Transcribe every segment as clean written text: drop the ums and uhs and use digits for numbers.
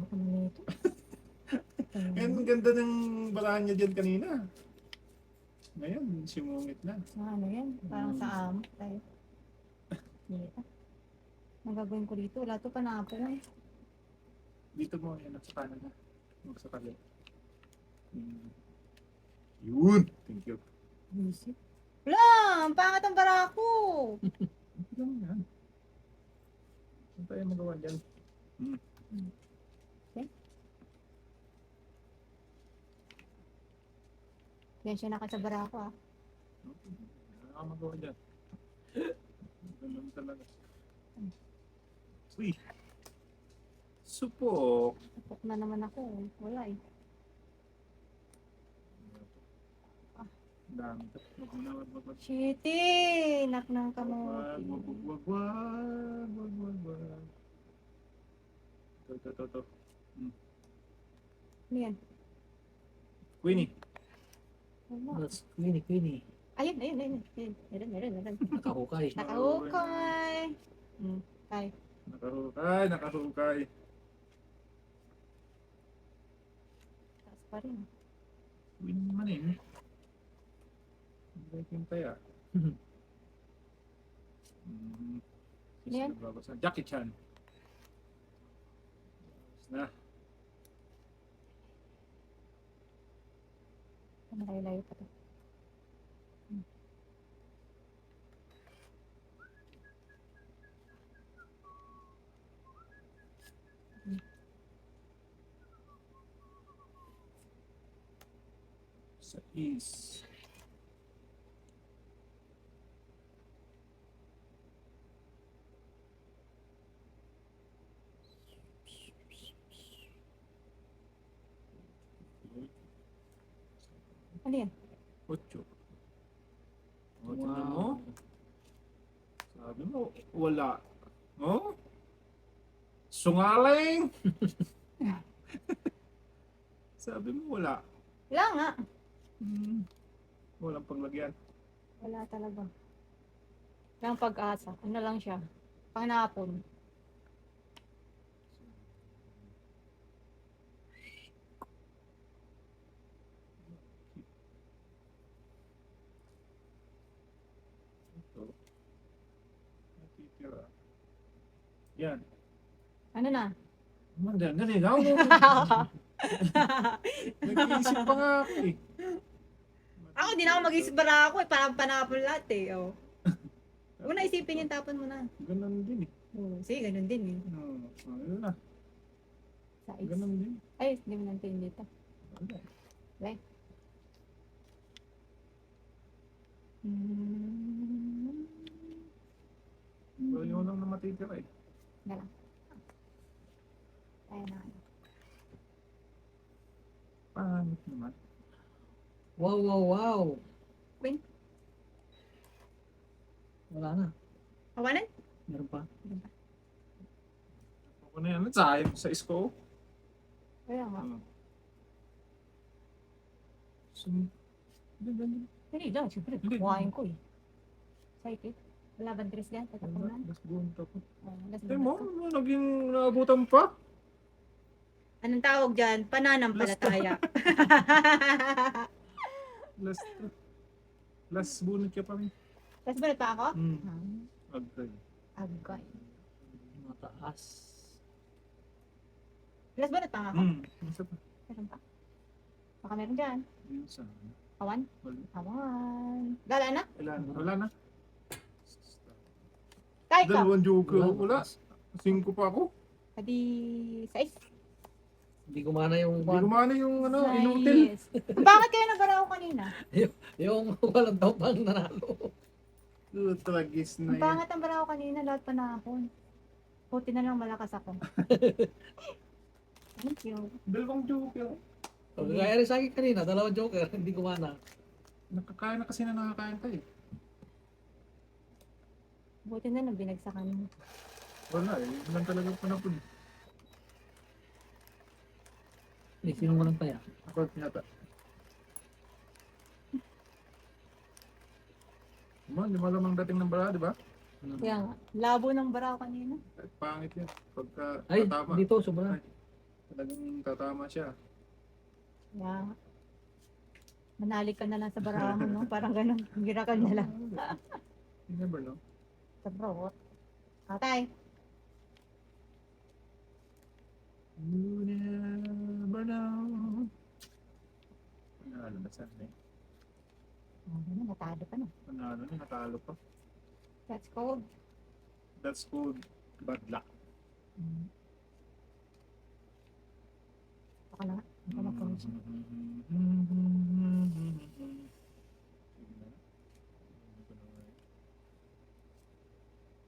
Takot naman nito. Ang ganda ng barahan niya dyan kanina. Ngayon, sumungit na. Ano yan? Parang sa amo. Tayo. Dito. Ang gagawin ko dito. Wala to panapo eh. Dito mo, yan, sa kanan na. Huwag sa kalit. Yun! Thank you. Busy. Wala! Ang pangat ang barako! Yan yan. Ano tayo magawa dyan? Okay. Yan siya naka sa barako ah. Ano ka magawa dyan? Ganun talaga. Uy! Supok! Tapok na naman ako. Wala eh. Dami. Wag. Shitty! Nak ng Wag. kamote. Ito. Ano yan? Queenie. Wala. That's Queenie. Ayun. Meron. Nakahukay. Nakahukay. Kay. Nakahukay. Taas pa rin. Queenie naman eh. Hindi yung taya. Yan. Jackie Chan. Na. Malayo pa to. Sa is. Ano yan? 8. O, tingnan mo. Sabi mo, wala. Oh? Sungaling! Sabi mo, wala. Wala nga. Walang paglagyan. Wala talaga. Walang pag-asa. Ano lang siya? Panapon. Ito. Natitira. Yan. Ano na? Naligaw mo. Nag-iisip pa nga ako eh. Ako, di na ako mag-isip bara ako eh. Parang panapon lahat eh. Oh. Huwag na isipin yung tapon mo na. Ganon din eh. Oh, sige, ganun din eh. Ano na. Size. Ganon din. Ay, hindi mo nantin dito. Ano? Like. So, yun lang na matitira eh. Galang. Ayan na. Pangit naman. Wow. Queen? Wala na. Kawanan? Meron pa. Ako na yan. Sa isko. Kaya nga. Ganyan. Hindi lang, siyempre. Hindi. Kuhain ko eh. Psychic. Wala bang dress yan? Tatapunan? Mas bunta ko. Last Eh mo, bunta ko. naging naabutan pa. Anong tawag dyan? Pananampalataya. Last bunot ka pa rin. Last bunot pa ako? Agay. Agay. Mataas. Last bunot pa ako? Isa pa. Meron pa. Baka meron dyan. Yun sa Kawan? Wala. Kawan. Gala na? Wala na. Kahit ka. Dalawang joker. Wala. Mataas. 5 pa ako. Adi, sais. Hindi gumana yung Hindi gumana yung inutil. Nice. Bakit kayo nabara ako kanina? yung walang daw pang nanalo. Tragis na Ang yan. pangat ang bara ako kanina, lahat pa nakapon. Puti na lang malakas ako. Thank you. Dalawang joker. Kaya rin sa akin kanina, dalawang joker, hindi gumana. Nakakaya na kasi na nakakain tayo. Buti na lang binagsakan mo. Wala eh. Yun lang talagang panapon. Sino mo lang kaya? Ako yata. Lima lamang dating ng bara, di ba? Kaya nga, labo ng bara ako kanina. Pangit yan. Pagka Ay, matama. dito, sobra. Ay. Talagang tatama siya. Yeah. Manali ka na lang sa baraha mo, no? Parang ganun. Girakan na lang. You never know. Sa bro. Atay. You never know. Panalo na sana eh. Oh, ganun, natalo ka na. Panalo na, natalo pa. That's cold. That's called bad luck. Baka na. Baka na po siya.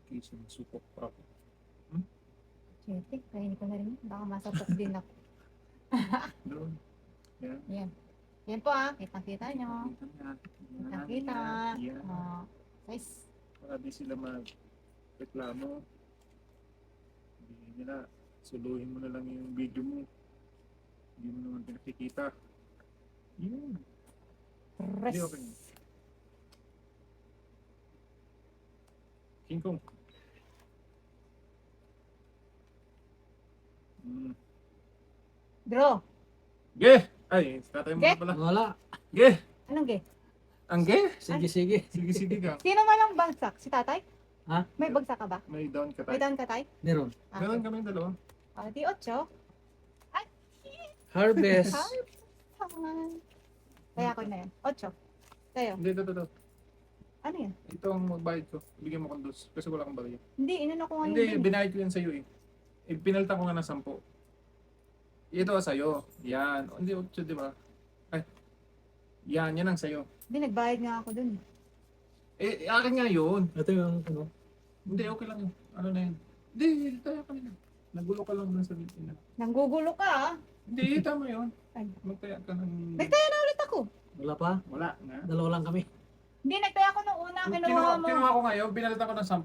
Kising supok pa ako. Siyete, kainin ko na rin. Baka masapok din ako. Doon. Yan. Yan. Yan po ah. Kitang-kita nyo. Kitang-kita. Yan. Guys. Para di sila mag-reklamo. Hindi nila. Suluhin mo na lang yung video mo. Hindi mo naman pinakikita. Yun. Res. Hindi okay. King Kong. Draw. Ge! Ay, tatay mo Ge? na pala. Wala. Ge! Anong ge? Ang ge? Sige, sige. Sige, sige ka. Sino man ang bagsak? Si tatay? Ha? May bagsak ka ba? May down ka May tayo. down ka tay? Meron. Ah, Ganon kami dalawa. di 8. Harvest. Kaya ako na yan. 8. Tayo. Hindi, ito. Ano yan? Ito ang magbayad ko. Bigyan mo kong dos. Kasi wala kang barya. Hindi, inano ko nga Hindi, yun. binayad ko yan sa'yo eh. Pinalta ko nga ng 10. Ito sa'yo. Yan. Hindi, 8, di ba? Ay. Yan ang sa'yo. Hindi, nagbayad nga ako dun. Akin nga yun. Ito yung ano. Hindi, okay lang yun. Ano na yun? Hindi, tayo ka na. Nagulo ka lang dun sa bitin. Nanggugulo ka ah. Hindi, tama yun. Ay. Magtaya ka ng... Nagtaya na ulit ako. Wala pa. Wala na. Dalawa lang kami. Hindi, nagtaya ako nung una. Kinuha mo. Kinuha ko ngayon, binalata ko ng 10.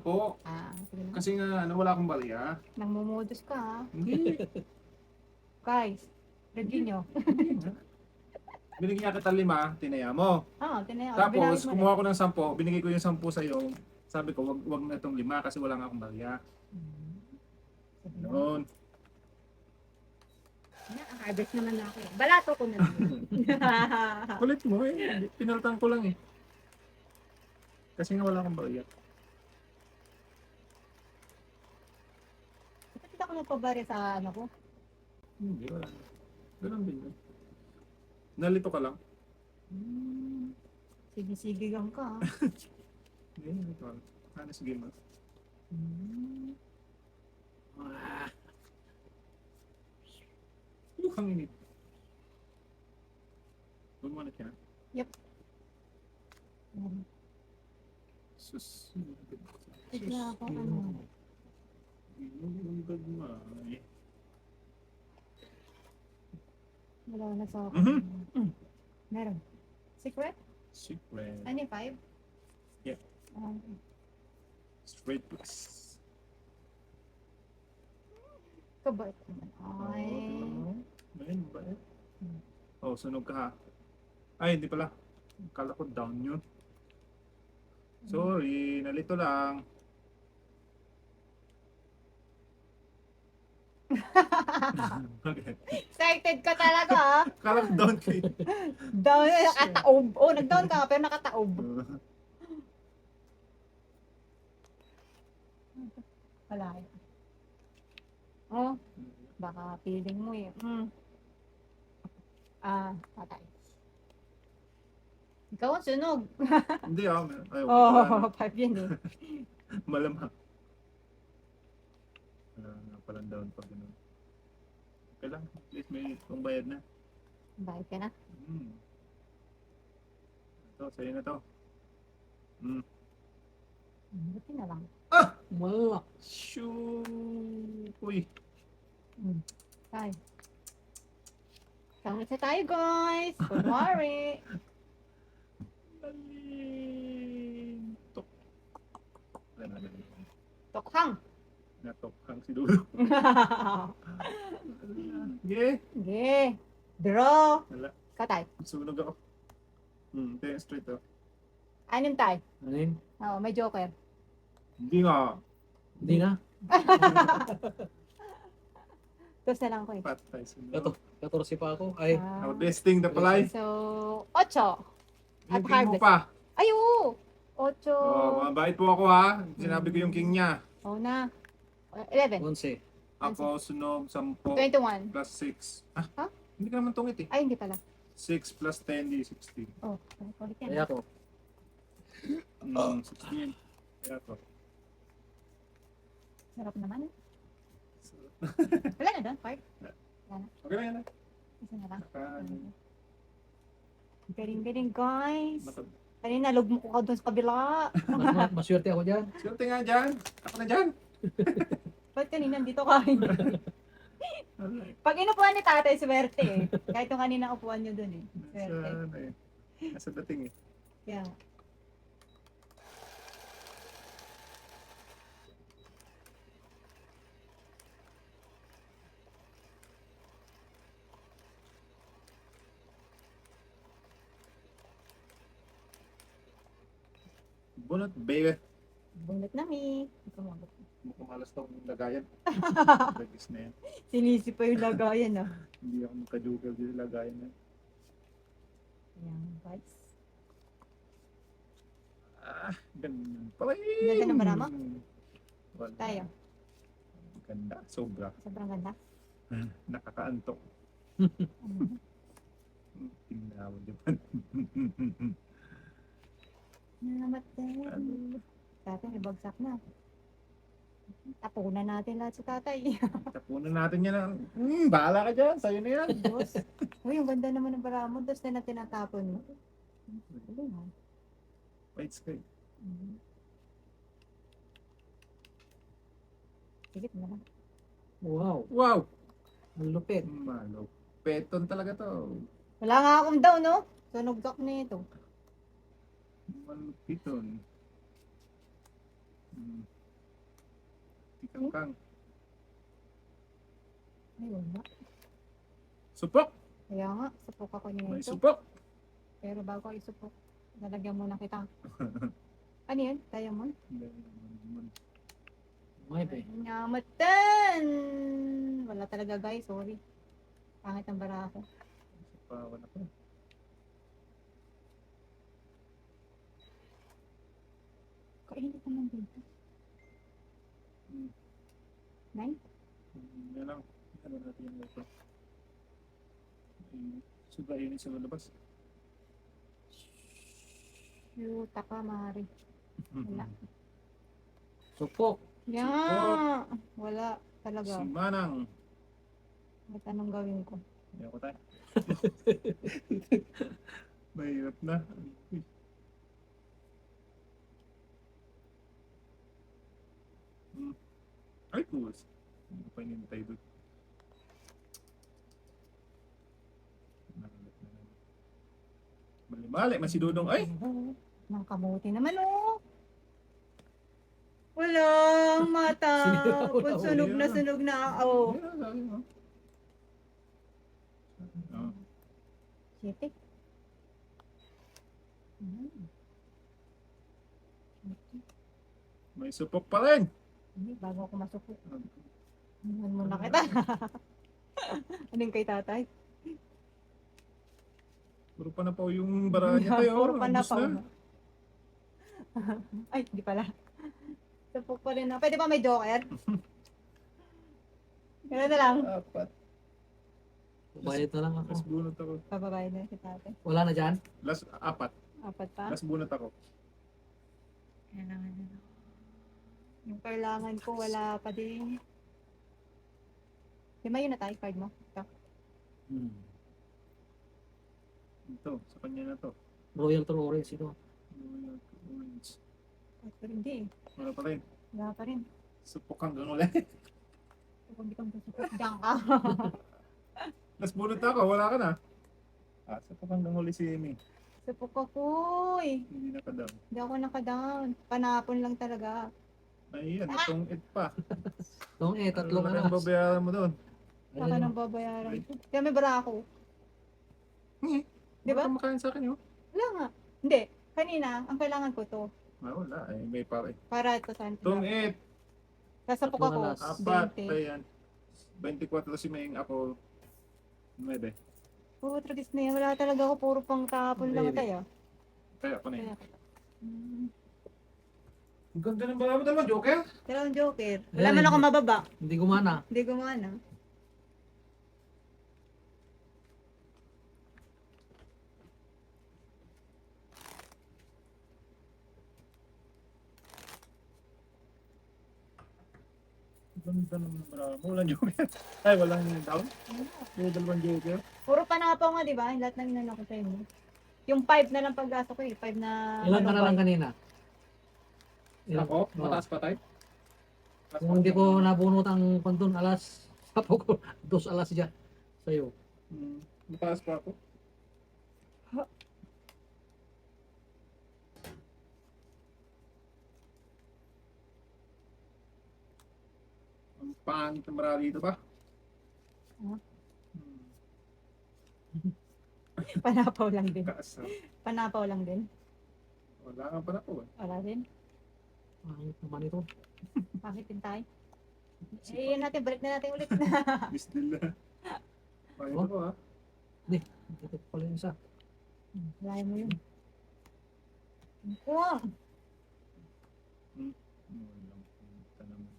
Sige na. Kasi nga, wala akong barya. Nangmumudus ka ah. Hindi. Guys, review nyo. Binigyan kita 5, tinaya mo. Tinaya. Tapos, kumuha ko ng 10, binigay ko yung 10 sa'yo. Sabi ko, wag na itong 5 kasi wala nga akong barya. Noon. Harvest naman na ako. Balato ko na lang. Kulit mo eh. Pinaltan ko lang eh. Kasi nga wala akong barya. Bakit ako nagpabari sa ano ko? Hindi, wala. Ganun din yun. Nalito ka lang. Sige-sige lang ka. Hindi, nalito ka lang. Honest game ah. Ang init. Huwag mo na siya. Sus. Tignan ako ano. Wala na sa akin. Meron. Secret? Secret. Ano yung 5? Yeah. Straight plus. Kabait naman. Ay. Ayun, ba eh? Oh, sunog ka ha. Ay, hindi pala. Kala ko down yun. Sorry, nalito lang. Okay. Excited ka talaga ah. Kala ko down ka eh. Down, nakataob. Oh, nag-down ka pero nakataob. Wala. Oh, baka feeling mo eh. Patay. Ikaw ang sunog. Hindi ah. Ay, Oh, 5 yun eh. malamang. Wala nga palang down pag gano'n. Okay lang. At least may pangbayad na. Bayad ka na. Ito, sa'yo na to. Buti na lang. Wala. Shoo! Uy! Tayo. Sama sa tayo guys. Don't worry. Nalintok. Tokhang. Natokhang si Dulo. Ge! Sige. Draw. Wala. Katay. Sunog ako. Ito yung straight oh. Anim tayo. Ano yun? Oo, may joker. Hindi nga. Hindi na. Dos na lang ko eh. Patay sa Ito, 14 pa ako. Ay, Ah, Harvesting the palay. so, 8. At Yung king mo harvest. pa. Ay, oo. 8. Oh, mabait po ako ha. Sinabi ko yung king niya. Oo na. 11. 11. Ako sunog 10 21. plus 6. Ah, Ha? hindi ka naman tungit eh. Ay, hindi pala. 6 plus 10 di 16. Oh, ulit yan. Kaya ako. 16. Kaya ako. Sarap naman. Wala na doon, part. Okay lang yan ah. Isa na lang. Naka- Galing-galing, guys. matab- Kanina, lugmo ko ka doon sa kabila. Maswerte ako dyan. Swerte nga dyan. Ako na dyan. Ba't kanina dito ka? Pag inupuan ni tatay, swerte eh. Kahit yung kanina upuan nyo doon eh. Swerte. Nasa, ano eh. Nasa dating eh. Yeah. Bunot, baby. Bunot na mi. Kumabot. Mukhang malas tong lagayan. Lagis na yan. Sinisi pa yung lagayan ah. Hindi ako magkadugal dito lagayan na yan. Ayan, guys. Ah, ganun pala eh. Ganda ng marama? Wala. Tayo. Ganda. Sobra. Sobrang ganda. Nakakaantok. Ano? Tingnan mo dyan. Namatay. Tatay, may bagsak na. Tapunan natin lahat sa tatay. Tapunan natin yan. Bahala ka dyan. Sa'yo na yan. Dos. Uy, ang ganda naman ng bara mo. Dos na tinatapon mo. Galing ha. White sky. Sigit na lang. Wow. Wow! Ang lupit. Malo. Peton talaga to. Wala nga akong daw, no? Sunugdak na ito. Malupiton. Tikangkang. Ay, wala. Supok! Kaya nga, supok ako niya May ito. supok! Pero bago ako isupok, lalagyan muna kita. Ano yun? Diamond? May be. Nyamatan! Wala talaga guys, sorry. Pangit ang bara ako. Pawan ako. Kainit naman dito. Hmm. 9? Yan lang. Ano natin yung ito. Sobrang init sa labas. Yuta ka, Mari. Wala. Supok. Yeah! Wala talaga. Si Manang. Ba't anong gawin ko? Ayaw ko tayo. Mahirap na. Ay, cool. Hindi ko pa inintay doon. Mali-mali, masidudong. Ay! Nang kamuti naman, oh! Walang mata. Sino? Kung sunog na, oh. Yan, sabi mo. Oh. Siyete. Hmm. May supok pa rin. Hindi, bago ako masupok. Ano muna kita? Anong kay tatay? Puro pa na po yung bara niya tayo. Puro pa na Ubus pa. Ay, hindi pala. Supok pa rin na. Pwede ba may joker? Gano'n na lang. Apat. Bayad na lang ako. Last bunot ako. Pababayad na si tatay. Wala na dyan? Last apat. Apat pa. Last bunot ako. Kailangan na. Yung kailangan ko, wala pa din. Di ba yun na tayo, card mo? Ito. Ito, sa kanya na to. Royal to orange ito. Orange. Pero hindi eh. Wala pa rin. Wala pa rin. Supok hanggang ulit. Kung di kang susupot, diyan ka. Last bunot ako, wala ka na. Ah, supok hanggang ulit si Amy. Supok ako eh. Hindi na ka daw. Hindi ako nakadown. Panapon lang talaga. Ay, yan, itong it pa. Nung tatlong Ano anas. ang babayaran mo doon? Saka nang babayaran ko. Kaya may bara ako. Di ba? Wala makain sa akin yun. Wala nga. Hindi. Kanina, ang kailangan ko to. Ah, wala. Ay, may pare. Para ito sa Itong it. Sasapok Tatlong ako. alas. Apat. 20. Ayan. 24 si Maying, ako 9. Puro tragis na yan. Wala talaga ako. Puro pang tapon lang Baby. tayo. Kaya ako na yun. Kaya, hmm, Ang ganda ng bala mo dalawa, Joker. dalawang joker. Wala Ayan, man ako hindi- mababa. Hindi gumana. Hindi gumana. Ang ganda ng bala mo. Walang Joker. Ay, walang down. May dalawang Joker. Puro panapaw nga, di ba? Yung lahat ng inano ko sa inyo. Yung 5 na lang paggasok ko eh. 5 na... Ilan ka na lang five. kanina? Ilan? Ako? Oo. Mataas pa tayo? Kung hindi ko nabunot ang pantun alas, sapo ko, 2 alas dyan sa'yo. Mataas pa ako. Ang pangit ng marami dito ba? Ah. Hmm. Panapaw lang din. Kaas. Panapaw lang din. Wala nga pa na po. Wala din. Pangit naman ito. Bakit din tayo? Eh, yan natin. Balik na natin ulit. Bisdil na. Pangit Oh. ako ha. Ito pala yung isa. Wala mo yun. Kuwang. Walang punta naman.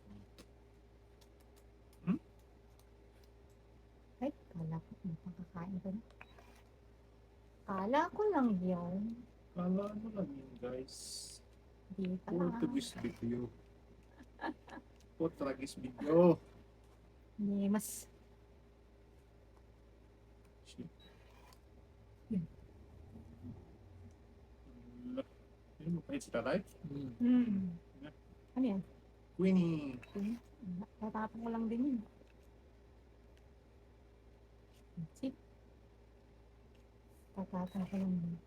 Ay, kala ko. Makakakain ko na. Kala ko lang yun. Kala ano lang yun guys. Di pala. Portuguese video. Portuguese video. Hindi, mas... Shit. Yun. Ano mo kahit si tatay? Ano yan? Queenie. Tatapon ko lang din yun. See? Tatapon ko lang din.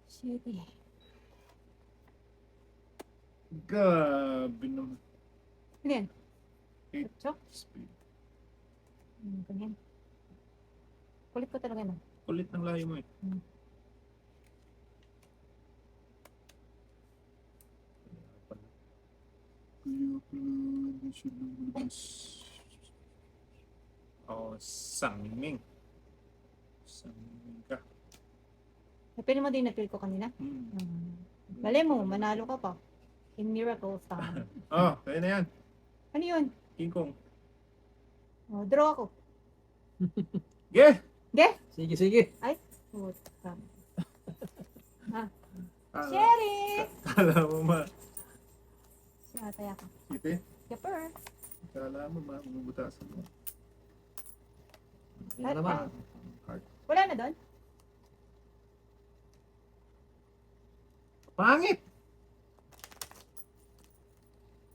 Shit eh. Gabi naman. Ano yan? Eight. Ocho? Speed. Ganyan. Kulit ko talaga na. Kulit ng lahi mo eh. Kaya pala di siya lumabas. Oh, sangming. Sangming ka. Napili mo din na-feel ko kanina. Mali mo, manalo ka pa. In Miracle Time. Oh, kaya na yan. Ano yun? King Kong. Oh, draw ako. Yeah! Sige, sige. Puta. Kala, Sherry! kala mo ma. Atay ako. Site? Kapper. Kala mo ma. Bumubutasan mo. Yan naman. Card. Wala na doon? Pangit!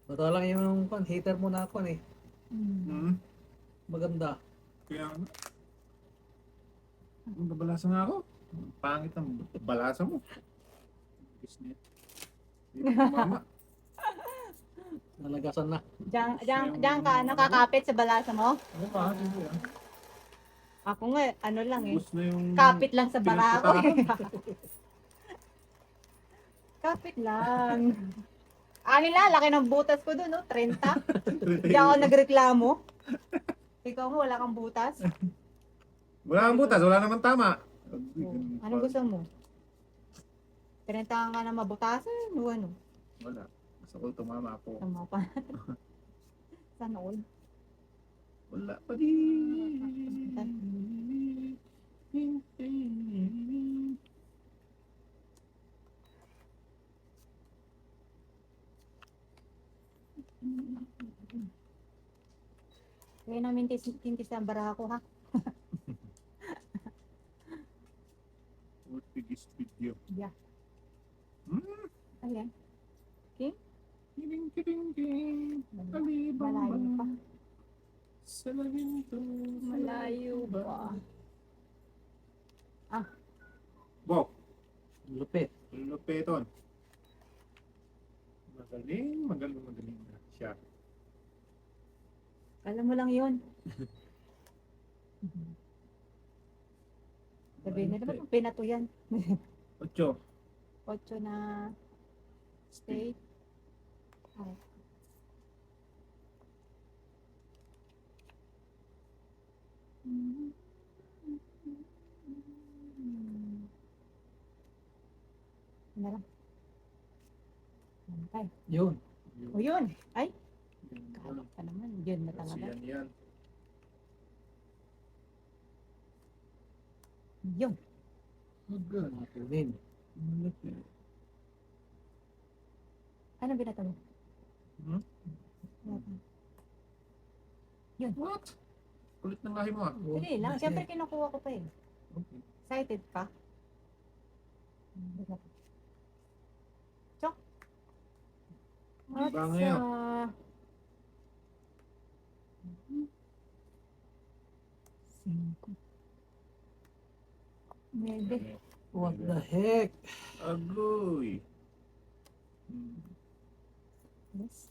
Totoo lang yung hater mo na ako eh. Maganda. Kaya ano? Ang babalasa nga ako. Pangit ang balasa mo. Disney. Hindi ko mama. Nalagasan na. Diyan ka nakakapit sa balasa mo? Ano pa? Hindi ah. Ako nga, ano lang eh. Ubus na yung... Kapit lang sa barako eh. Kapit lang. Anin lang, laki ng butas ko doon, no? 30. Hindi ako nagreklamo. Ikaw mo, wala kang butas. Wala kang butas, wala naman tama. Ano gusto mo? Pinentahan ka na mabutasan o ano? Wala. Gusto ko tumama ako. Tama pa. Sana all. Wala pa din. Kaya namin tintis ang barako ha. Portuguese video. Yeah. Hmm? Ayan. Kiring, kiring, kiring. Malayo pa. Alibaba. Sa labinto. Malayo pa. Wow. Lupit. Lupeton. Magaling na siya. Alam mo lang yun. Sabihin na naman, pinato yan. 8. 8 na state. Ay. Ano lang? Antay. Yun. O yun. Ay, Yun. kala pa naman. Yun na Kasi talaga. yan. Yun. Agad. Nakunin. Malaki. Ano binato mo? Hmm? Binato mo. What? Kulit ng lahi mo ah. Dali lang. Siyempre kinukuha ko pa eh. Okay. Excited ka? Chok. Di ba ngayon? Cinco. Nuebe. What the heck? Agoy. Hmm. Yes.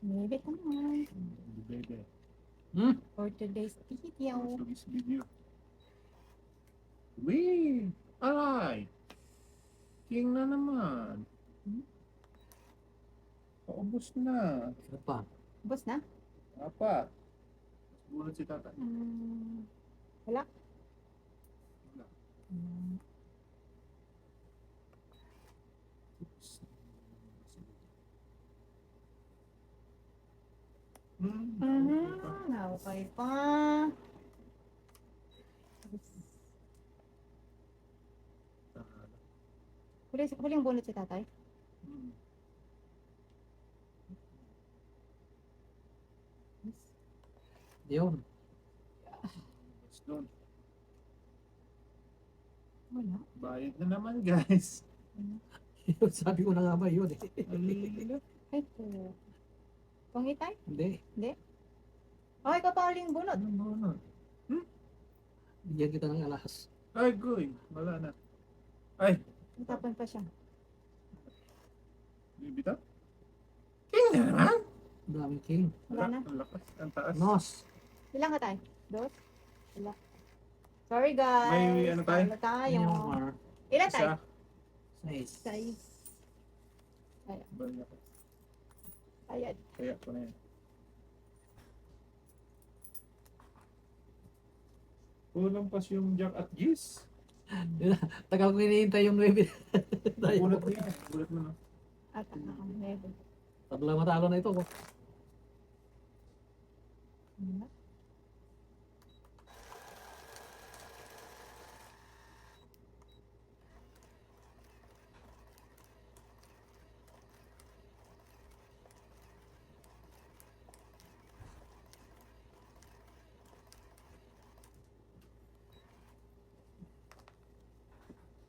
Nuebe ka naman. Bebe. Hmm? For today's video. For this video. Wee! Aray! King na naman. Hmm? Paubos na. Ano pa? Boss na? Apat. Bulat si tatay. Wala. Wala. Okay pa. Huling bunot si tatay. Yun. Bas doon. Wala. Bayad na naman guys. Yun, sabi ko na nga ba yun eh. Alila. Ay po. Pangitay? Hindi. Okay ka pa huling bunot. Ano ba na? Bigyan kita ng alas. Ay, goy. Wala na. Ay, Natapan pa siya. bibitaw? King na naman. Ang daming king. Wala na. Ang lakas. Ang taas. Nos. Ilang ka tayo? Dos? Wala. Sorry guys. May ano tayo? Wala tayo. Yung R. Ilan tayo? Isa. 6. Size. Banya ko. Ayan. Kaya ko na yan. Kulang pas yung Jack at Gis. Tagal ko hinihintay yung 9. Bulat mo yan. Bulat mo na. At meron. Tabla matalo na ito. Wala.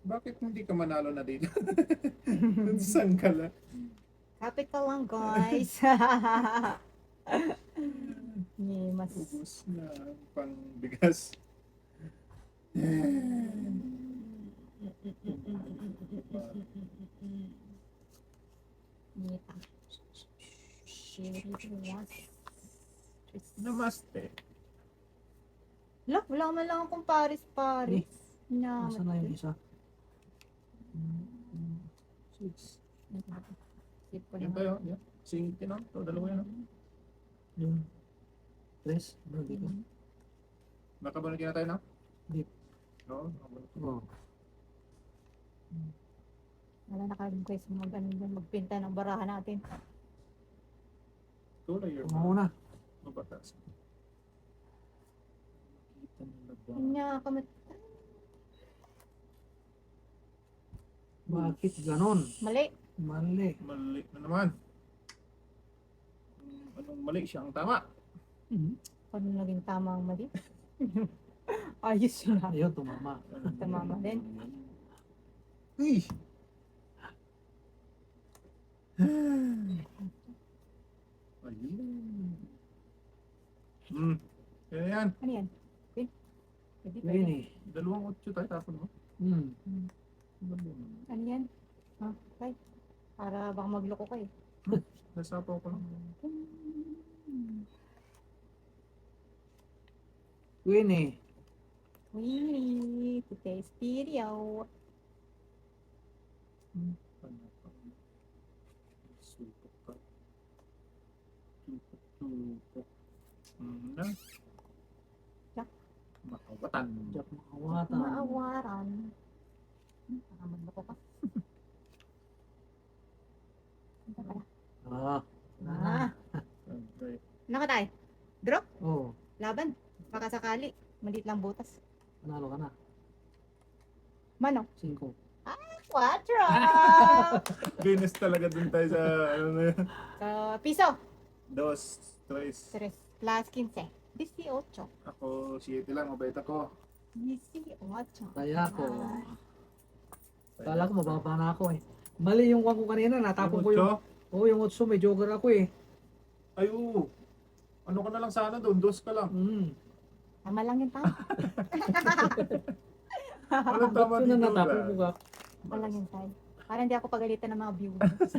Bakit hindi ka manalo na dito? Saan ka lang? Kapit ka lang guys. Mas. Ubus na ang pangbigas. Nita. Namaste. Look, wala man lang akong Paris. Nasaan na yung isa? 6. Sip ko Yan naman. tayo. Yan. Singit no? Ito, dalawa yan. Yun. 3. Bro, dito. Nakabalog na tayo na? Hindi. Oo, nakabalog. Oh. Wala na kayong guys magpinta ng barahan natin. Ito, layer Ano muna? mabatas. Kita nila ba? Kanya kami. Bakit ganon? Mali. Mali. Mali na naman. Anong mali siya ang tama? Paano naging tama ang mali? Ayos yun ha. Ayun, tumama. Tumama din. Uy! Ayun. Kaya yan. Ano yan? Pin? Pwede, Ngayon pwede. eh. Dalawang 8 tayo tapon mo. Ano yan? Ha? Okay. Para baka magloko ka eh. Nasapaw ko lang. Winnie. Winnie, today's video. Supok ka. Supok. Na. Jack. Makawatan. Jack makawatan. Maawaran. Baka magloko ka. Ito pala. Ah. Ah, Okay. nakatay. Draw. Oh, Laban. Baka sakali. Maliit lang butas. panalo ka na. Mano? 5. 4. Venus talaga dun tayo sa ano na yun. So, piso. Dos, tres. 3 plus 15. 18. Ako, 7 lang. Mabait ako. 18. Kaya ko. Kala ko mababa na ako eh. Mali yung wang ko kanina. Natapon ko yung... Oo, yung 8 may joker ako eh. Ay, oo. Ano ka na lang sana doon? Dos ka lang. Tama lang yung tama. Walang tama Ba't ko na dito natapon ko ba? ka? Tama lang yung time. Para hindi ako pagalitan ng mga viewers.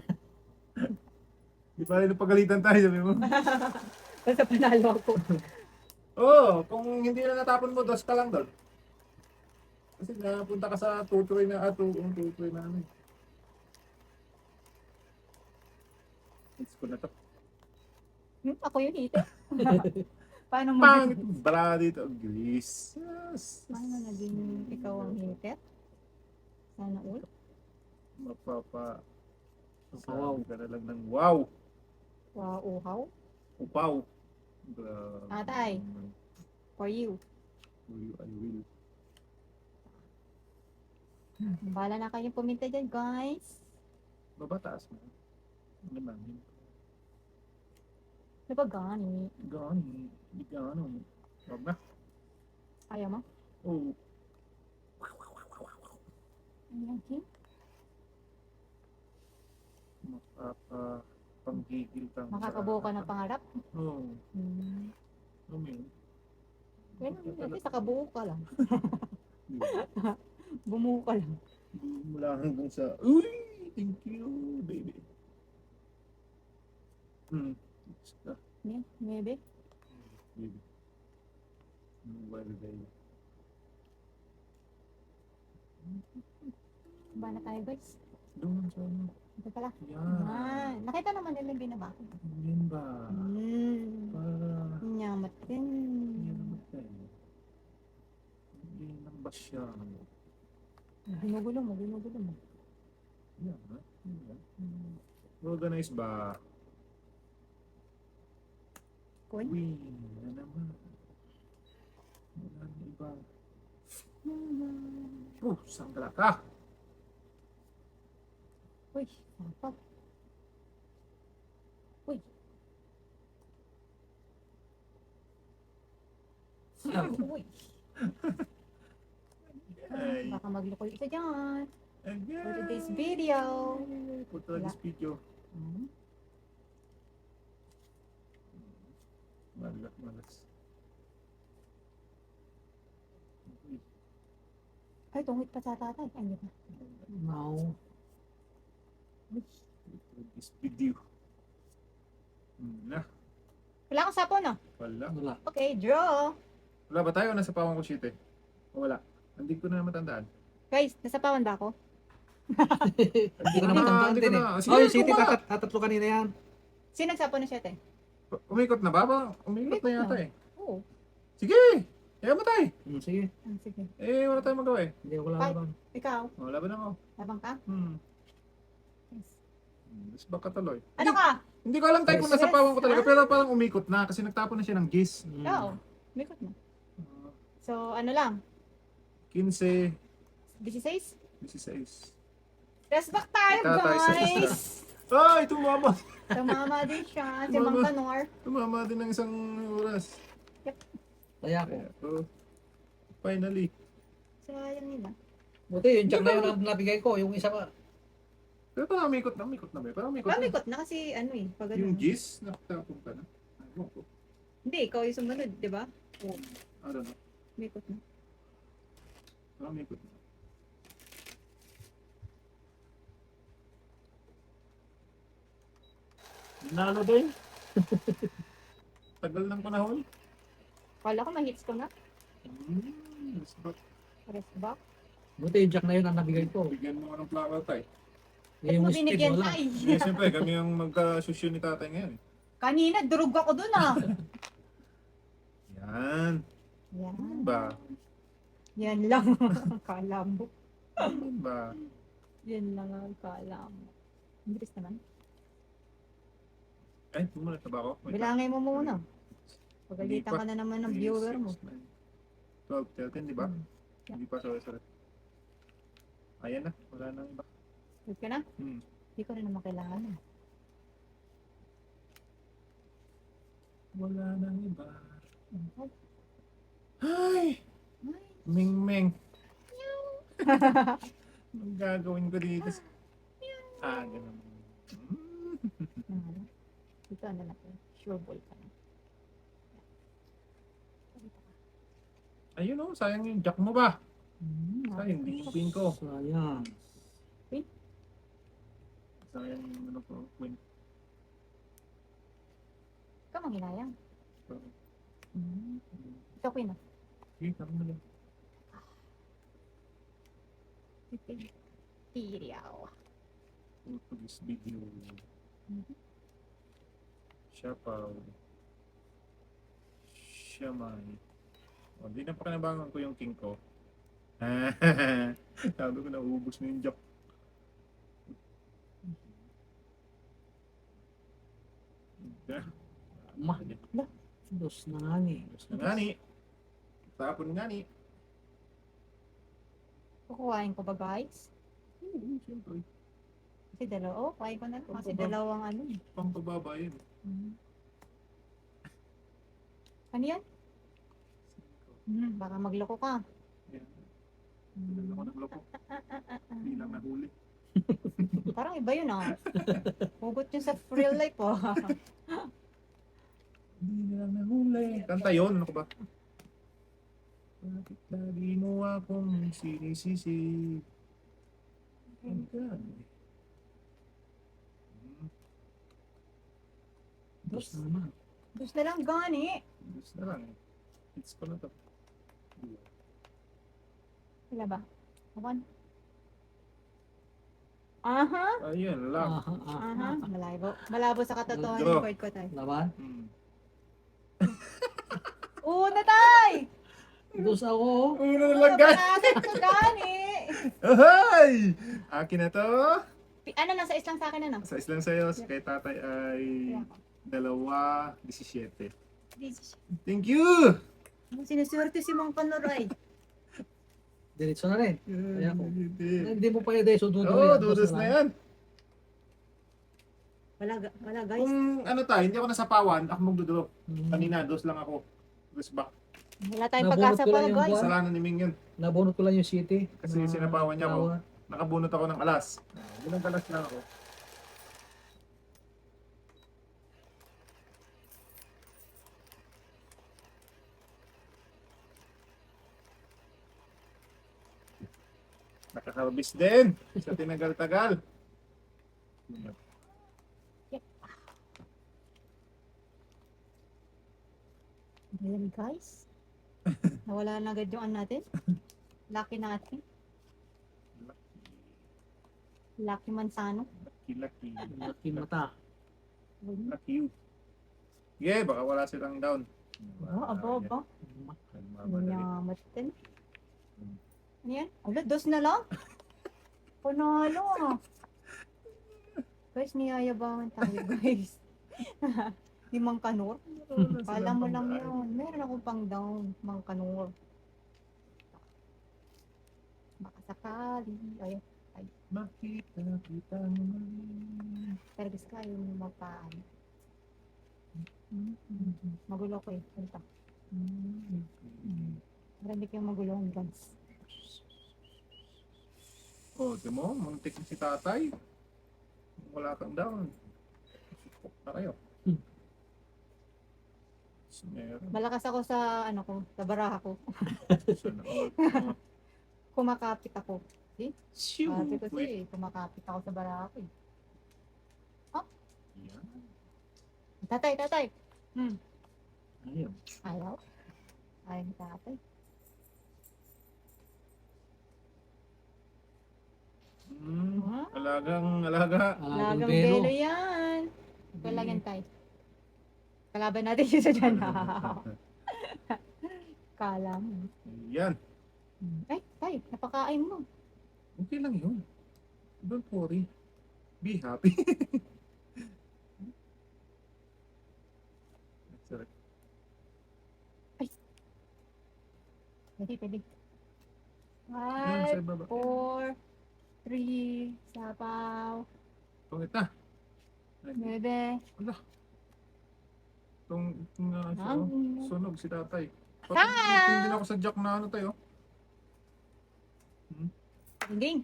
Di pa rin napagalitan tayo, sabi mo. Basta panalo ako. Oo, kung hindi na natapon mo, dos ka lang doon. Kasi napunta ka sa tutoy na tutoy na ano eh. It's ko na to. Ako yun, ite. Paano mo, Pangit! Bara dito. Grease. Yes. paano naging ikaw ang hitet? Sana all. Mapapa... Wow. Sabi ka na lang ng wow. Wow, uhaw. Upaw. Grabe. Atay. For you. I will. Bala na kayong puminta dyan, guys. Babataas mo. Ano man yun? Ano ba gani? Gani. Hindi gano. Wag na. Ayaw mo? Oo. Ayan, Kim. Panggigil kang Makakabuo ka ng pangarap. Oo. Hmm. Ano yun? Kaya naman, at least nakabuo ka lang. Yun. Bumuo ka lang. Mula hanggang sa, uy! Thank you, baby. Basta, Yan, maybe. baby. Well, baby. Ba na tayo, guys? Doon sa ano. Ito pala. Yan. Nakita naman nila yung binaba ko. Yan ba? Para, Nyamat din. yan naman tayo. Hindi lang ba siya? Ginugulo mo, ginugulo mo. Yan, ha? Yan. Organize ba? Coin? Uy, na naman. Wala na iba. Sangkala ka! Uy, sapaw. Uy. Uy. Ay, Baka magloko yung isa dyan. again! For today's video. For today's video. Malas. Uy, Ay, tungit pa sa tatay. Ano ba? Now. for this video. Na, Wala kang sapon, no? wala. Wala. Okay, draw. Wala ba tayo? Nasa pawang ko sheet eh. O wala. Hindi ko na matandaan. Guys, nasapawan ba ako? Hindi ko naman Ah, tandaan hindi ko din eh. na. Sige, Oh, yung city, gumawa. tatatlo kanina yan. Sino nagsapon na siya, te? Umikot na ba? Umikot na Umikot yata na. eh. Oo. Sige! Kaya mo tayo. Sige. Sige. Eh, wala tayong magawa eh. Hindi ako Bye. lalaban. Ikaw, O, laban ako. labang ka? Yes. Mas baka tuloy. Ano ka? Hindi ko alam tayo kung nasa Yes. pawang ko talaga. Pero parang umikot na kasi nagtapon na siya ng gis. Oo. Mikot na. So, ano lang? 15, 16? 16. Rest back tayo, Tatay sa guys! Ay, tumama! Tumama din siya. Si Tumama. Mang Kanor. Tumama din ng isang oras. Kaya ako. Kaya, finally. Sayang nila. Buti, yung jack na yun ang nabigay ko. Yung isa pa. Pero parang umikot na ba? Parang umikot na. Pamikot na kasi ano eh. Pag Yung ano. gis, nakatapon ka na. Ano ko? Hindi, ikaw yung sumunod, di ba? I don't know. Mikot na. Parang umikot na. Nalo din. Tagal ng panahon. Kala ko ma-hits ko na. Ba't Rest back. Buti yung jack na yun ang nabigay ko. bigyan mo ng plaka tay? Ba't Yung mo speed binigyan wala. tay? Eh, siyempre, kami ang magka-susyo ni tatay ngayon. Kanina, durog ako dun ah. Yan. Yan. Ano ba? Yan lang ang kala mo. Ano ba? Yan lang ang kala mo. Ang bilis naman. Ay, bumulat na ba ako? Wait lang. Bilangin mo muna. Pagalitan Hindi pa. ka na naman ng 3, viewer mo. 6, 9, 12, 13, di ba? Hmm. Hindi pa, sorry. Ayan na, wala nang iba. Good ka na? Hmm. Hindi ko rin naman kailangan. Wala nang iba. Ay, Ay! ay. Ming-ming. Anong gagawin ko dito? Ganun. Ano? Dito ano na po. Sure ball ka na. Ayun o, sayang yung jack mo ba? Hmm, Sayang, hindi yung pin ko. Sayang. Sayang yung ano ko, win. Ikaw manghinayang. Hmm. Ito ko yun ah. Sige, kami na lang. Tiriyaw. For this video. Mhm. Siyapaw. Siyamay. O, di na pakinabangan ko yung king ko. Sabi ko, nauubos na yung jack. Ma. Dos na nga ni. Ubos na nga ni. Tapon nga ni. Kukuhain ko ba guys? Siyempre. Kasi dalawa. Oh, kuhain ko na. Kasi dalawang ano. Pampababa yun. Hmm. Ano yan? Baka magloko ka. Yan. Hmm. Ako nagloko. Hindi lang nahuli. Parang iba yun ah. Hugot yun sa real life oh. Hindi na lang nahuli. Kanta yun, ano ko ba? Bakit lagi mo akong sinisisi? Ang God. Dos na naman. Gusto na lang gani. Gusto na lang. Hits ko na to. Wala ba? Awan. Aha. Ayun lang. Aha. Malabo. Malabo sa katotohanan Medyo. yung word ko tayo. Laban? Hmm. Una tay! Dos ako. Una na lang guys. Panasit ko gani. Ahay! Akin na to. Ano, nasa islang sa akin ano? Sa islang sa'yo, kay tatay ay 2:17. Thank you! Sinuswerte si Mang Panoray. Diretso na rin. Kaya ako. Hindi mo pa yun so dudo Oo, yan. dudos na yan. Wala guys. Kung ano tayo, hindi ako nasapawan, ako magdudrop. Hmm. Kanina, dos lang ako. Dos back. Wala tayong Nabunot pag-asa ko lang pa yung guys. buwan. Kasalanan ni Ming yun. Nabunot ko lang yung city. Kasi sinapawan niya ako. Nakabunot ako ng alas. Ilang alas lang ako. Nakakarbis din sa tinagal-tagal. Ayan guys. Nawala na agad yung ano natin. Lucky natin. Lucky Manzano. Lucky. Laki mata. Lucky you. Yeah, baka wala silang down. Aba. Nagmamadali. Manyamat din. Ano yan? Ala, dos na lang? Panalo ah. Guys, niyayabangan tayo guys. Ni Mang Kanor. Kala mo lang yun. Meron akong pang down, Mang Kanor. Baka sakali. Ay, Makita kita muli. pero gusto ko ayaw mo magpaan. Magulo ko eh. Punta. Marami kayong magulo ang guns. Oh, di mo, muntik si tatay. Wala kang down. Supok na kayo. Meron. Malakas ako sa ano ko, sa baraha ko. Sana all. Kumakapit ako. Shoo! Sabi ko Wait. kumakapit ako sa baraha ko eh. Yan. Tatay. Ayun. Ayaw. Ayaw ni tatay. Alaga. Lagang belo. belo yan. Palagan tayo. Kalaban natin yung sa dyan. Kala mo. Yan. Ay, tay, napakain mo. Okay lang yun. Don't worry. Be happy. Sorry. Pwede. Yan, sa 5, baba. 4, 3, sapaw, Pangit na. Ay, 9, sunog si tatay. Ah! Hindi na ako sa jack na ano tayo. Ding.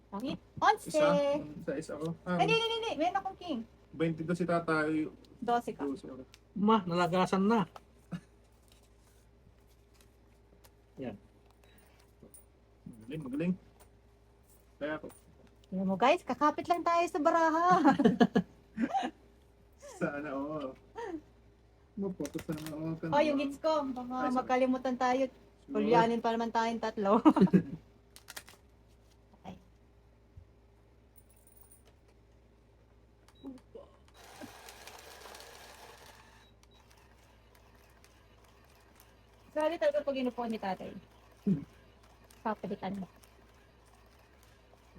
Pangit. Isa. 11. Isa ako. Ay, hindi. Meron akong king. 22 si tatay. 12 ka. 12 ako. Nalagasan na. Magaling. Kaya ako. Tingnan mo guys, kakapit lang tayo sa baraha. Sana oo. Mapoto sana oo. Oh, yung hits ko. Baka magkalimutan tayo. Hulyanin pa naman tayong tatlo. Okay. Sorry talaga pag inupo ni tatay. Papalitan mo.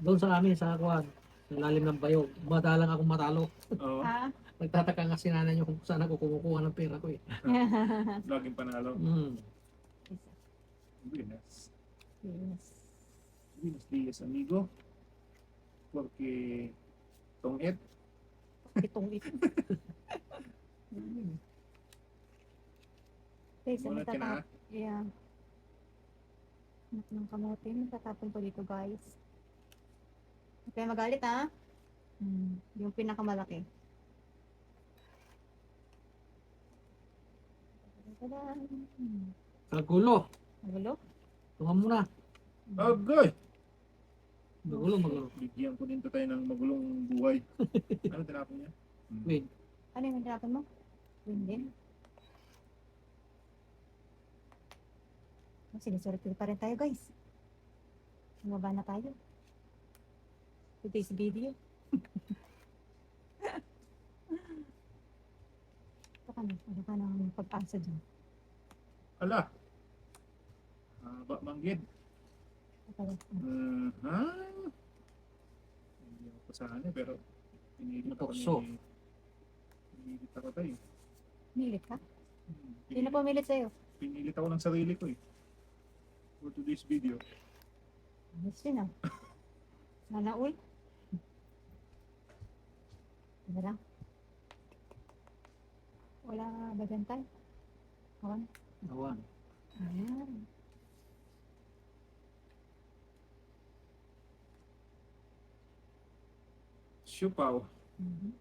Doon sa amin, sa kuwan, sa lalim ng bayog, madalang akong matalo. Oo. Ha? Nagtataka nga si nanay niyo kung saan ako kumukuha ng pera ko eh. Laging panalo. Buenas. Yes. Buenos días, amigo. Porque tongit. Itong ito. Okay, so Mulat ka na. natatap. Yeah. Anak ng kamote. Natatapon ko dito, guys. Huwag kayo magalit, ha? Yung pinakamalaki. Tada! Kagulo. Magulo? Tungan mo na. Agay! Magulo. Bigyan ko din to tayo ng magulong buhay. Ano tinapon niya? Wait. Ano yung tinapon mo? Yun din. Sinusulit pa rin tayo, guys. Bumaba na tayo. Today's video. Ano ka nang pag-asa dyan? Ala! Haba manggid. Ha? Hindi ako pasahan pero pinilit ako Natukso. Pinilit ako tayo. Milit ka? Sino pumilit sa'yo? Pinilit ako ng sarili ko eh. For today's video. Ayos yun, ah. Sana all. Diba lang? Wala ba dyan tayo? Awan. Awan. Ayan. Siupaw. Mhm.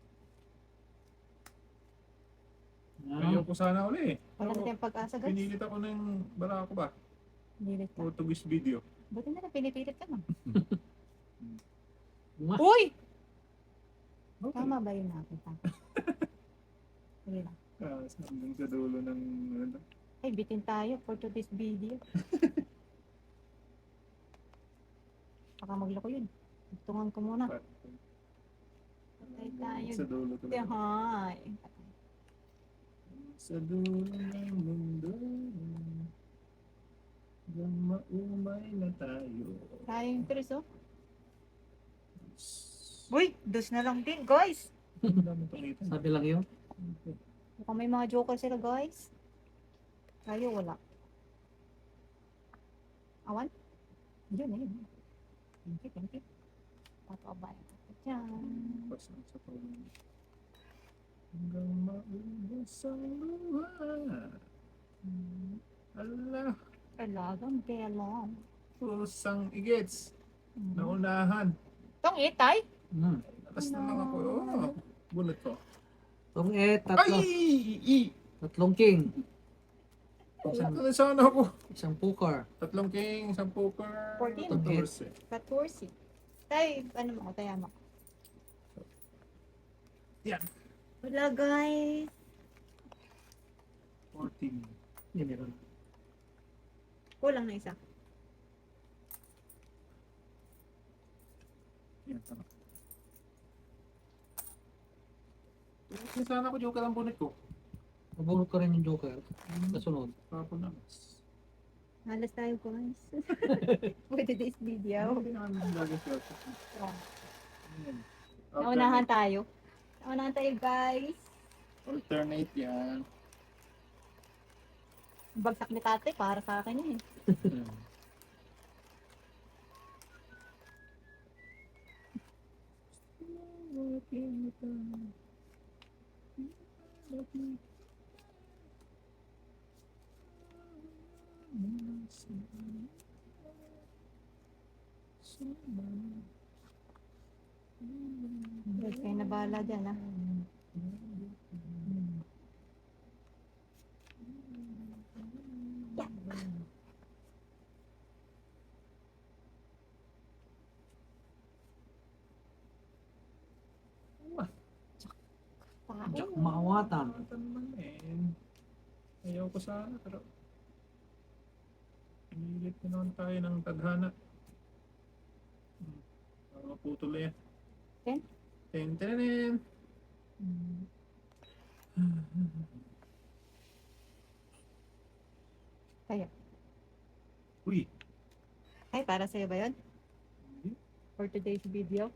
Ayaw ko sana uli eh. Wala na Pero tayong pag-asa, guys. Pinilit ako ng barako ba? Pinilit ka. For today's video. Buti na lang, pinipilit ka man. Ma. Uy! Okay. Tama ba yun natin? Sige lang. Hanggang sa dulo ng ano. Ay, bitin tayo for today's video. Baka maglako yun. Tungan ko muna. Patay tayo. Sa dulo ko lang. Hi. Sa dulo ng mundo. Hanggang maumay na tayo. Tayo yung Chris, oh. Uy, dos na lang din, guys. Ang dami pangitan. Sabi lang yun. Mukhang may mga joker sila, guys. Tayo, wala. Awan? Yun, yun. Thank you. Papabayan ako dyan. Pas lang sa pawin. Hanggang maubos ang luha. Ala, Talagang belong. pusang igits. Naunahan. Tong itay? Lakas na lang ako. Oh, bunot ko. Tong Ay! tatlong king. Ano sana ako? Isang poker. Tatlong king, isang poker. 14. 14. Tay, ano mo? Taya mo. Yan. Wala, guys. 14. Yan meron. Kulang na isa. Yan, tama. Kasi sana ako joker ang bonnet ko. Nabunot ko rin yung joker. Kasunod. Tapos na. Halas tayo guys. Pwede this video. Hindi naman lagi siya. Naunahan tayo. Naunahan tayo guys. Alternate yan. Bagsak ni tate para sa akin yun eh. Guys, kayo na bahala dyan ah. Jack maawatan. Naman eh. Ayaw ko sana pero pinilit na naman tayo ng tadhana. Maputol na yan. Ten? Ten. Kaya. Uy. Ay, para sa'yo ba yun? For today's video?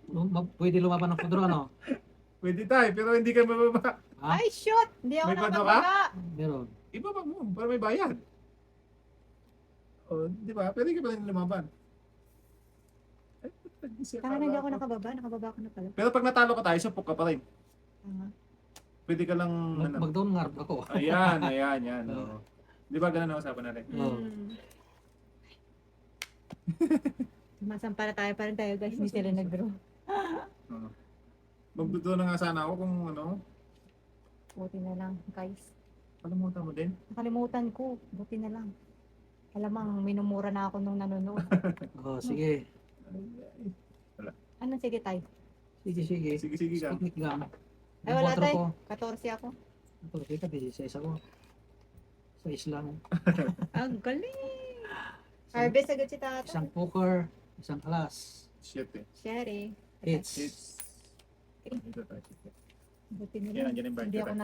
Pwede lumaban ng pudro, ano? Pwede tayo pero hindi ka mababa. Ha? Ay, shoot! Hindi ako May pado ka? nakababa. Meron. Ibaba mo para may bayad. O, di ba? Pwede ka pa rin lumaban. Ay, Saka hindi ako nakababa. Nakababa ko na pala. Pero pag natalo ka tayo, supok ka pa rin. Tama. Pwede ka lang, ano. Mag-down nga ako. Ayan. Oo. Di ba ganun ang usapan natin? Oo. Masampara tayo pa rin tayo guys. Hindi sila nag-draw. Oo. Magdudo na nga sana ako kung ano. Buti na lang guys. Kalimutan mo din. Nakalimutan ko. Buti na lang. Alamang minumura na ako nung nanonood. Oh, sige. Anong sige tayo? Sige. Sige ka. Picnic gang. Ay wala Botro tayo. ko. 14 ako. Ito, sige, 16 ako. Sa islang. Ang galing. Harvest agad si tata. Isang poker, isang alas. Shit eh. Sherry. Hits. It's... Dito tayo. Buti na Yan, lang. andyan yung bike Hindi ako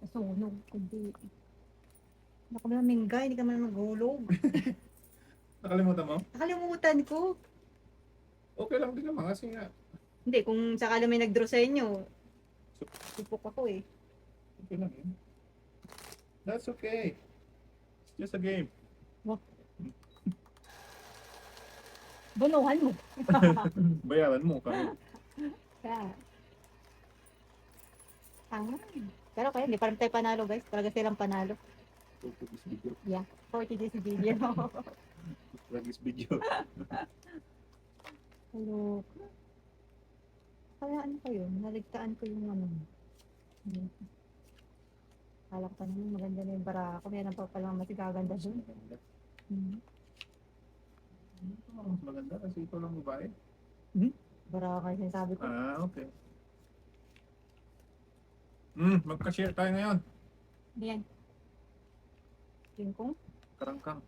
nasunog. Kundi. Naku na minggay. Hindi ka man maghulog. Nakalimutan mo? Nakalimutan ko. Okay lang din naman kasi nga. Hindi, kung sakala may nag-draw sa inyo, supok ako eh. Okay lang yun. That's okay. It's just a game. Bunuhan mo. Bayaran mo kami. Kaya. Tama. Pero kaya, hindi pa rin tayo panalo guys. Talaga silang panalo. For this video. Yeah. 40 days video. For this video. Hello. Kaya ano ko yun? Naligtaan ko yung ano. Kala ko pa naman maganda na yung bara ko. Kaya nang papalang mas gaganda dun. Mas maganda kasi ikaw lang babae. Bara ka yung sinasabi ko. Ah, okay. Magka-share tayo ngayon. Yan. Tingkong. Karangkang.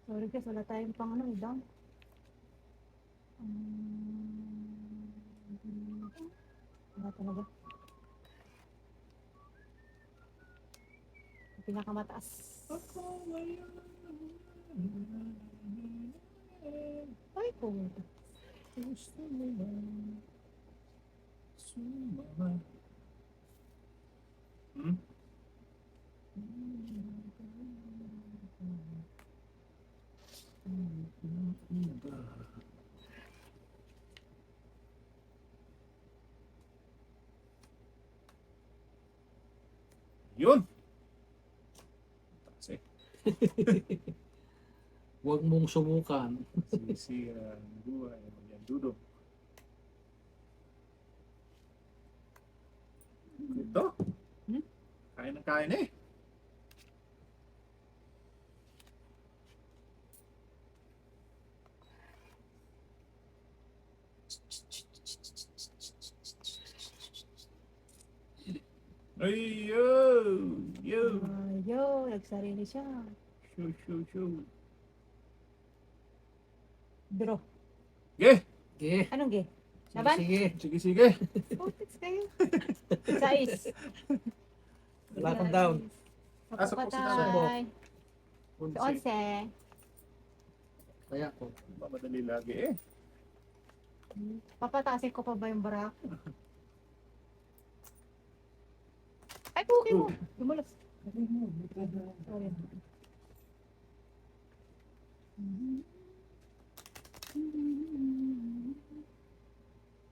Sorry guys, wala tayong pang ano, down. Wala talaga. Pinakamataas. Ay, pumunta. Gusto mo ba sumama? Yun! Kasi, Huwag mong sumukan. sisira ang buhay. Magyan dudo. Ito? Kain ng kain eh. Ay, yo! Yo, nagsarili siya. Show. Draw. Ge! Okay. Anong ge? Sige, Laban? sige. Sige, sige. Putix kayo. Sais. Wala kang down. Asa po si Kapatay. Unsi. 11. Kaya ko. Mamadali lagi eh. Papatasin ko pa ba yung barako? Ay, puki mo. Dumulas. Sorry.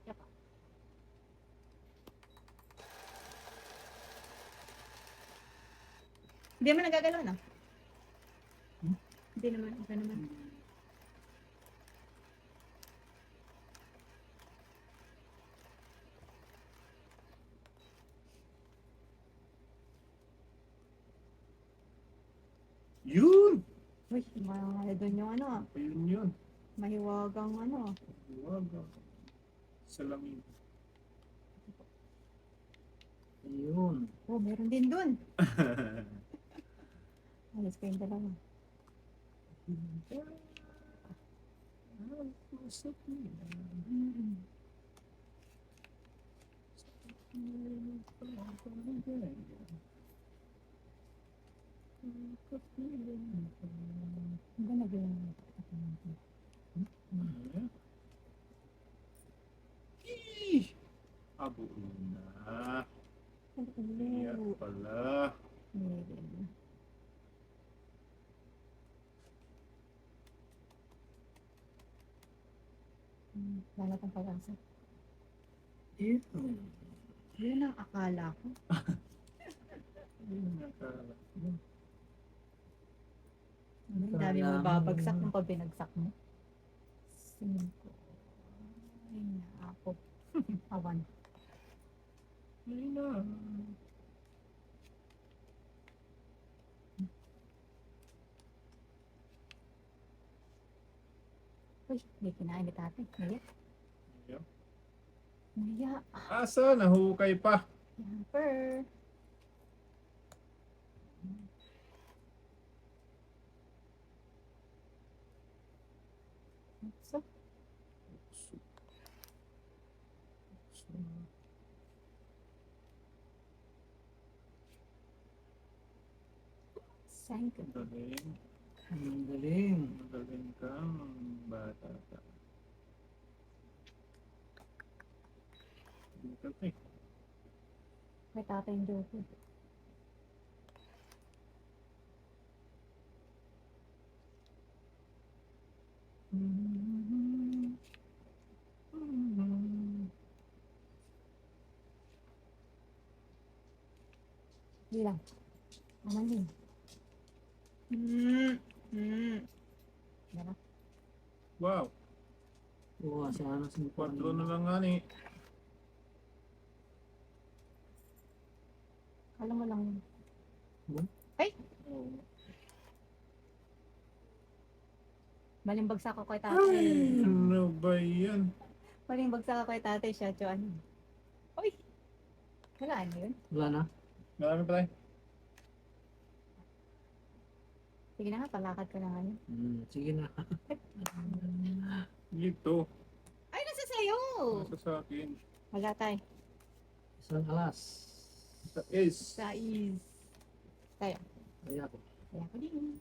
Yapa. Hindi naman nagagalaw na. Hindi naman, hindi naman. Yun! Uy, mahal doon yung ano, Ayun yun. mahiwagang ano. Huwag. Salamin. Ayun. Oh, meron din doon. Alis ko yung dalawa. Ang ganda ba yung Abo na. Ang Iya ulo. pala. Meron. Wala pang pag-asa. Ayun. Yun ang akala ko. Ayun, nakala. Ang dami mo babagsak nung pag binagsak mo. 5. Ay, ako. Awan. Ayun na. Uy, hindi kinain ni tate. Naya. Ayun. Naya. Asa? Nahukay pa. Jumper. So, sank. Magaling. Ang galing. Magaling kang bata ka. Bukat eh. May tatay yung joke. Hindi lang. Aman yun. Yan. Wow. Oo, sana sa 4 na lang nga ni. Kala mo lang yun. Oh. Maling bagsak ako kay tatay. Ano ba yan? Maling bagsak ako kay tatay siya. Ano? Uy! Wala ano yun? Wala na? Marami pa tayo. Sige na nga, palakad ka na nga yun. Sige na. Dito. Ay, nasa sayo! Nasa sa akin. Wala tayo. Isang alas. Sa is. Sa is. Tayo. Kaya ko. Kaya ko din.